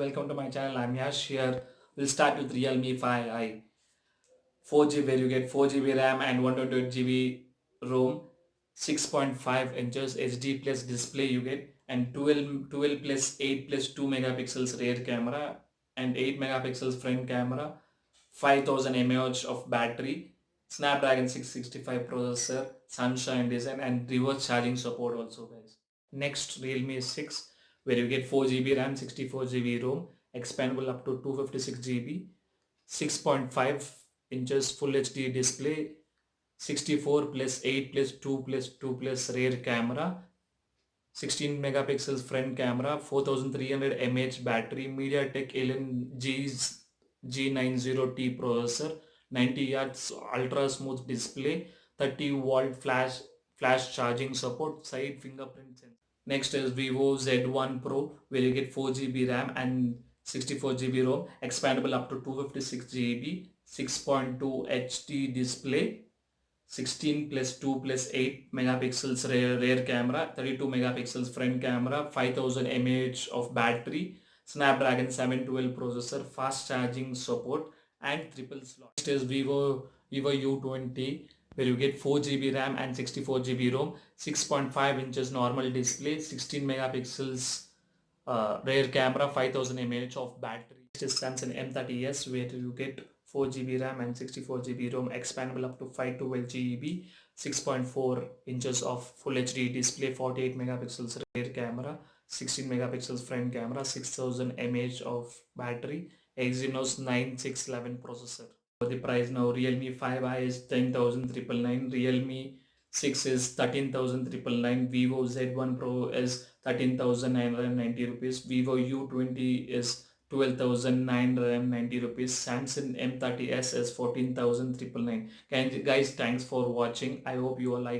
Welcome to my channel. I'm Yash here. We'll start with Realme 5i 4GB where you get 4GB RAM and 128GB ROM, 6.5 inches HD plus display you get, and 12 plus 8 plus 2 megapixels rear camera and 8 megapixels front camera, 5000 mAh of battery, Snapdragon 665 processor, sunshine design and reverse charging support also guys. Next Realme 6 where you get 4GB RAM, 64GB ROM, expandable up to 256GB, 6.5 inches full HD display, 64 plus 8 plus 2 plus 2 plus rear camera, 16 megapixels front camera, 4300 mAh battery, MediaTek G90T processor, 90 Hz ultra smooth display, 30-volt flash charging support, side fingerprint sensor. Next is Vivo Z1 Pro where you get 4GB RAM and 64GB ROM, expandable up to 256GB, 6.2 HD display, 16 plus 2 plus 8 megapixels rear camera, 32 megapixels front camera, 5000 mAh of battery, Snapdragon 712 processor, fast charging support and triple slot. Next is Vivo U20 where you get 4GB RAM and 64GB ROM, 6.5 inches normal display, 16 megapixels rear camera, 5000 mAh of battery. Next is Samsung M30s where you get 4GB RAM and 64GB ROM, expandable up to 512GB, 6.4 inches of full HD display, 48 megapixels rear camera, 16 megapixels front camera, 6000 mAh of battery, Exynos 9611 processor. For the price now, Realme 5i is 10,999, Realme 6 is 13,999, Vivo Z1 Pro is 13,990 rupees, Vivo U20 is 12,990 rupees, Samsung M30s is 14,999. Guys, thanks for watching. I hope you all like